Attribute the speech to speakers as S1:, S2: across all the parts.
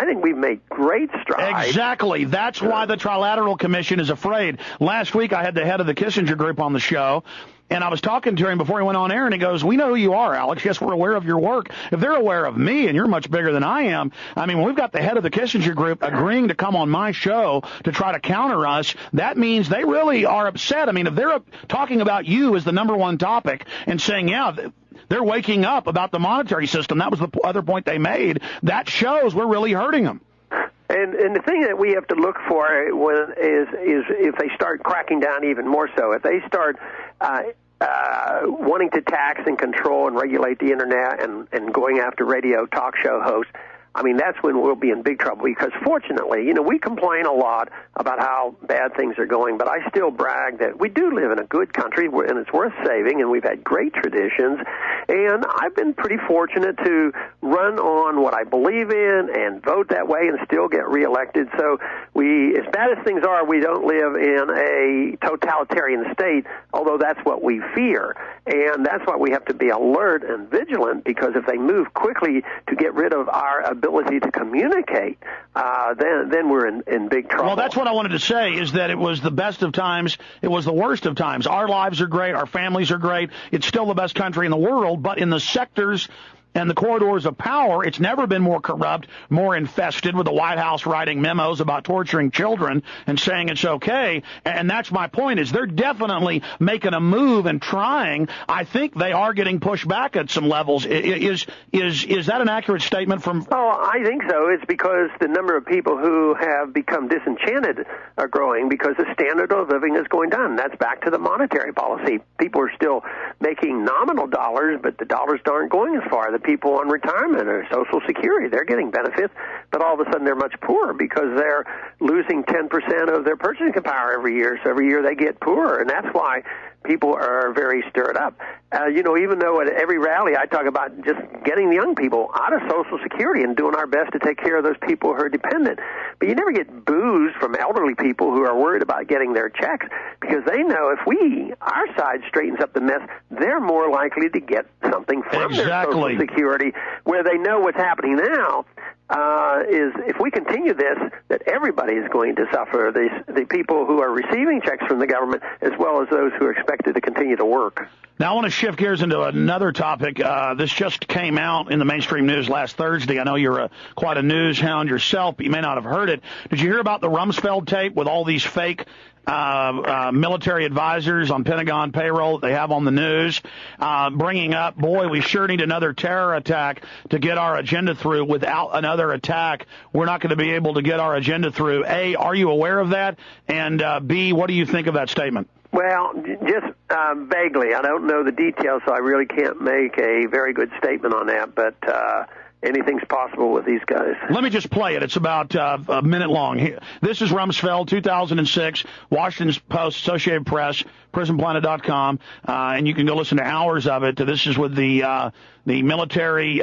S1: I think we've made great strides.
S2: Exactly. That's why the Trilateral Commission is afraid. Last week I had the head of the Kissinger Group on the show, and I was talking to him before he went on air, and he goes, we know who you are, Alex. Yes, we're aware of your work. If they're aware of me, and you're much bigger than I am, I mean, when we've got the head of the Kissinger Group agreeing to come on my show to try to counter us, that means they really are upset. I mean, if they're talking about you as the number one topic and saying, yeah, they're waking up about the monetary system, that was the other point they made, that shows we're really hurting them.
S1: And the thing that we have to look for is if they start cracking down even more so, if they start wanting to tax and control and regulate the Internet and going after radio talk show hosts, I mean, that's when we'll be in big trouble because, fortunately, you know, we complain a lot about how bad things are going, but I still brag that we do live in a good country, and it's worth saving, and we've had great traditions, and I've been pretty fortunate to run on what I believe in and vote that way and still get reelected. So we, as bad as things are, we don't live in a totalitarian state, although that's what we fear, and that's why we have to be alert and vigilant, because if they move quickly to get rid of our ability to communicate, then we're in big trouble.
S2: Well, that's what I wanted to say, is that it was the best of times, it was the worst of times. Our lives are great, our families are great, it's still the best country in the world, but in the sectors and the corridors of power, it's never been more corrupt, more infested, with the White House writing memos about torturing children and saying it's okay. And that's my point, is they're definitely making a move and trying. I think they are getting pushed back at some levels. Is that an accurate statement from...
S1: Oh, I think so. It's because the number of people who have become disenchanted are growing because the standard of living is going down. That's back to the monetary policy. People are still making nominal dollars, but the dollars aren't going as far. The people on retirement or Social Security, they're getting benefits, but all of a sudden they're much poorer because they're losing 10% of their purchasing power every year. So every year they get poorer, and that's why people are very stirred up. You know, even though at every rally I talk about just getting the young people out of Social Security and doing our best to take care of those people who are dependent. But you never get boos from elderly people who are worried about getting their checks, because they know if our side straightens up the mess, they're more likely to get something from their Social Security, where they know what's happening now. Is if we continue this, that everybody is going to suffer, the people who are receiving checks from the government as well as those who are expected to continue to work.
S2: Now I want to shift gears into another topic. This just came out in the mainstream news last Thursday. I know you're quite a news hound yourself, but you may not have heard it. Did you hear about the Rumsfeld tape with all these fake military advisors on Pentagon payroll that they have on the news, bringing up, boy, we sure need another terror attack to get our agenda through. Without another attack, we're not going to be able to get our agenda through. A, are you aware of that? And B, what do you think of that statement?
S1: Well, just vaguely. I don't know the details, so I really can't make a very good statement on that, but anything's possible with these guys.
S2: Let me just play it. It's about a minute long. This is Rumsfeld, 2006, Washington Post, Associated Press, PrisonPlanet.com, and you can go listen to hours of it. This is with the military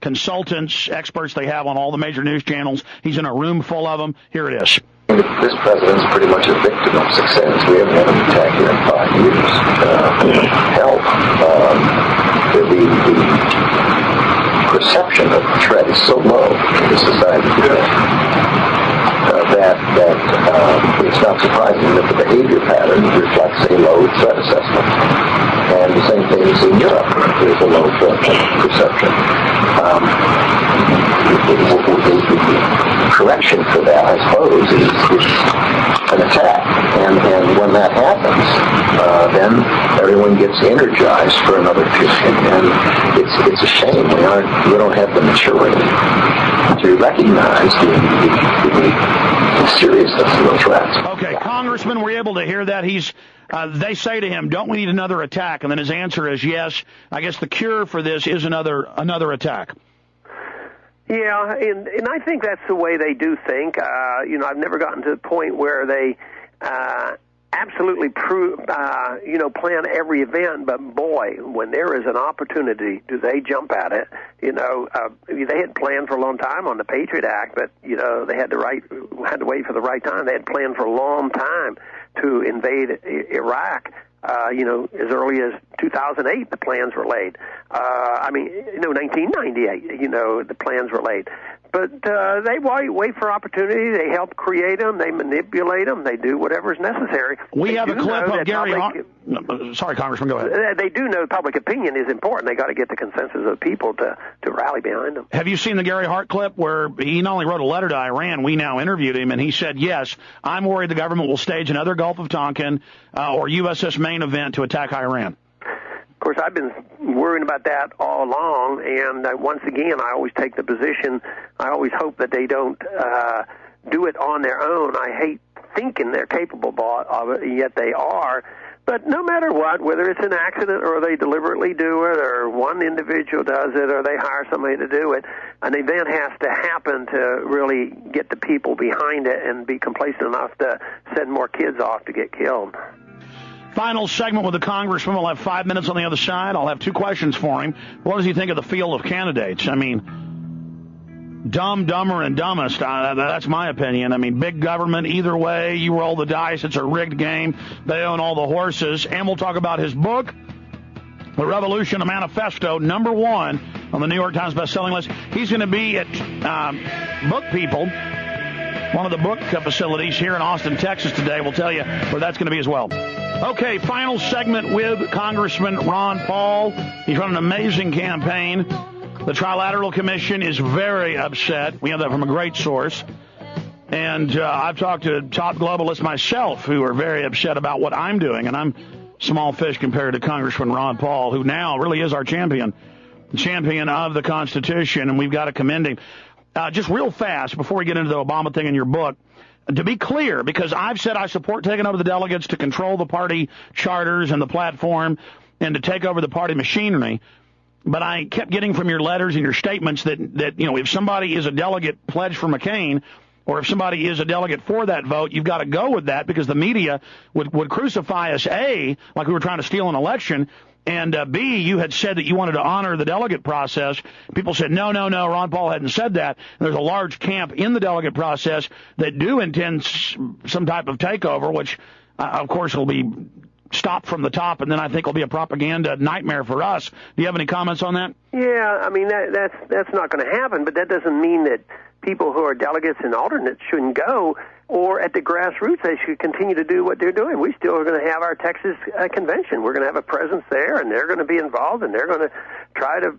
S2: consultants, experts they have on all the major news channels. He's in a room full of them. Here it is.
S3: This president's pretty much a victim of success. We haven't had an attack here in 5 years. Hell, the perception of threat is so low in the society today that it's not surprising that the behavior pattern reflects a low threat assessment. And the same thing is in Europe. There's a low threat perception. The correction for that, I suppose, is an attack. And when that happens, then everyone gets energized for another period. And it's a shame we don't have the maturity to recognize the seriousness of the threats.
S2: Okay, Congressman, were you able to hear that? They say to him, don't we need another attack? And then his answer is yes. I guess the cure for this is another attack.
S1: Yeah, and I think that's the way they do think. I've never gotten to the point where they absolutely plan every event, but boy, when there is an opportunity, do they jump at it. They had planned for a long time on the Patriot Act, but they had to wait for the right time. They had planned for a long time to invade Iraq. As early as 2008 the plans were laid. 1998, the plans were laid. But they wait for opportunity. They help create them. They manipulate them. They do whatever is necessary.
S2: We have a clip of Gary Hart. Sorry, Congressman, go ahead.
S1: They do know public opinion is important. They got to get the consensus of the people to rally behind them.
S2: Have you seen the Gary Hart clip where he not only wrote a letter to Iran, we now interviewed him, and he said, yes, I'm worried the government will stage another Gulf of Tonkin or USS Maine event to attack Iran?
S1: Of course, I've been worrying about that all along, and once again, I always take the position, I always hope that they don't do it on their own. I hate thinking they're capable of it, yet they are. But no matter what, whether it's an accident or they deliberately do it or one individual does it or they hire somebody to do it, an event has to happen to really get the people behind it and be complacent enough to send more kids off to get killed.
S2: Final segment with the congressman. We'll have 5 minutes on the other side. I'll have two questions for him. What does he think of the field of candidates? I mean, dumb, dumber, and dumbest. That's my opinion. I mean, big government, either way, you roll the dice. It's a rigged game. They own all the horses. And we'll talk about his book, The Revolution, a Manifesto, #1 on the New York Times bestselling list. He's going to be at Book People, one of the book facilities here in Austin, Texas today. We'll tell you where that's going to be as well. Okay, final segment with Congressman Ron Paul. He's run an amazing campaign. The Trilateral Commission is very upset. We have that from a great source. And I've talked to top globalists myself who are very upset about what I'm doing. And I'm small fish compared to Congressman Ron Paul, who now really is our champion of the Constitution. And we've got to commend him. Just real fast, before we get into the Obama thing in your book, to be clear, because I've said I support taking over the delegates to control the party charters and the platform and to take over the party machinery, but I kept getting from your letters and your statements that if somebody is a delegate pledged for McCain or if somebody is a delegate for that vote, you've got to go with that because the media would crucify us, A, like we were trying to steal an election, and B, you had said that you wanted to honor the delegate process. People said, no, Ron Paul hadn't said that. And there's a large camp in the delegate process that do intend some type of takeover, which, of course, will be stopped from the top, and then I think will be a propaganda nightmare for us. Do you have any comments on that?
S1: Yeah, I mean, that's not going to happen, but that doesn't mean that people who are delegates and alternates shouldn't go, or at the grassroots they should continue to do what they're doing. We still are going to have our Texas convention. We're going to have a presence there, and they're going to be involved, and they're going to try to,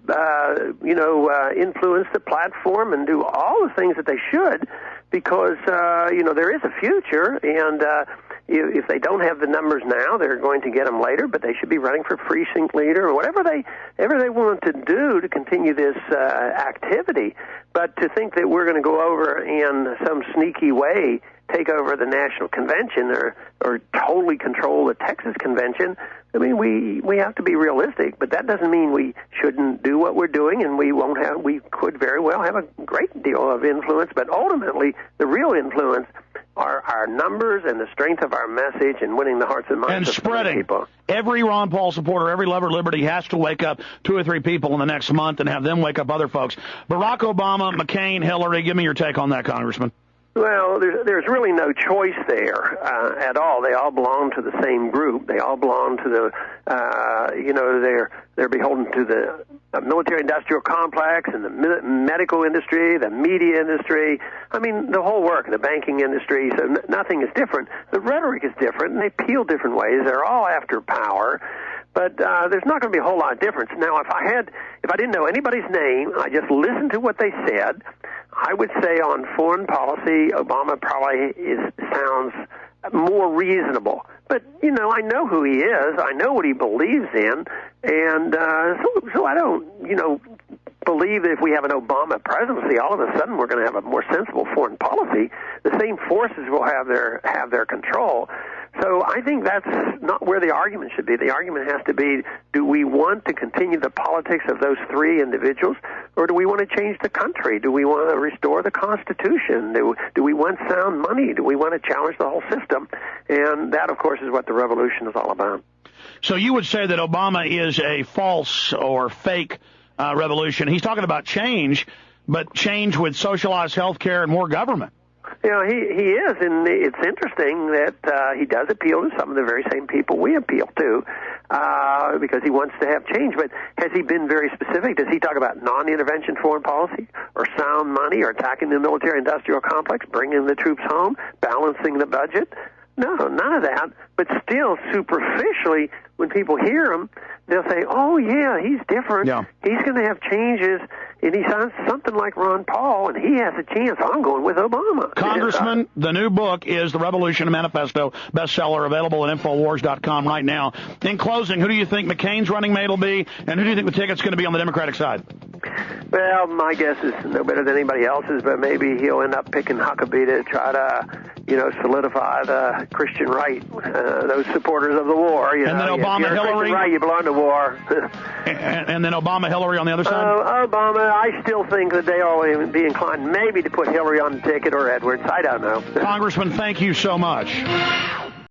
S1: influence the platform and do all the things that they should because, there is a future, and if they don't have the numbers now, they're going to get them later, but they should be running for precinct leader or whatever they want to do to continue this activity. But to think that we're going to go over in some sneaky way take over the national convention or totally control the Texas convention, I mean, we have to be realistic, but that doesn't mean we shouldn't do what we're doing, and we could very well have a great deal of influence, but ultimately the real influence are our numbers and the strength of our message and winning the hearts and minds
S2: and
S1: of
S2: spreading.
S1: People.
S2: Every Ron Paul supporter, every lover of liberty has to wake up 2 or 3 people in the next month and have them wake up other folks. Barack Obama, McCain, Hillary, give me your take on that, Congressman.
S1: Well, there's really no choice there at all. They all belong to the same group. They all belong to the, they're beholden to the military-industrial complex and the medical industry, the media industry. I mean, the whole work, the banking industry. So nothing is different. The rhetoric is different, and they peel different ways. They're all after power. But there's not going to be a whole lot of difference. Now, if I didn't know anybody's name, I just listened to what they said, I would say on foreign policy, Obama probably sounds more reasonable. But, I know who he is. I know what he believes in. And so I don't, believe that if we have an Obama presidency, all of a sudden we're going to have a more sensible foreign policy. The same forces will have their control. So I think that's not where the argument should be. The argument has to be, do we want to continue the politics of those 3 individuals, or do we want to change the country? Do we want to restore the Constitution? Do we want sound money? Do we want to challenge the whole system? And that, of course, is what the revolution is all about.
S2: So you would say that Obama is a false or fake revolution. He's talking about change, but change with socialized health care and more government.
S1: He is, and it's interesting that he does appeal to some of the very same people we appeal to. because he wants to have change. But has he been very specific? Does he talk about non-intervention foreign policy or sound money or attacking the military-industrial complex, bringing the troops home, balancing the budget? No, none of that. But still, superficially, when people hear him, they'll say, oh, yeah, he's different.
S2: Yeah.
S1: He's going to have changes. And he sounds something like Ron Paul, and he has a chance. I'm going with Obama.
S2: Congressman, the new book is The Revolution Manifesto, bestseller, available at Infowars.com right now. In closing, who do you think McCain's running mate will be, and who do you think the ticket's going to be on the Democratic side?
S1: Well, my guess is no better than anybody else's, but maybe he'll end up picking Huckabee to try to, solidify the Christian right, those supporters of the war.
S2: And then Obama,
S1: if you're
S2: Hillary.
S1: Christian right, you belong to war.
S2: and then Obama, Hillary on the other side?
S1: Obama, I still think that they will be inclined maybe to put Hillary on the ticket or Edwards. I don't know.
S2: Congressman, thank you so much.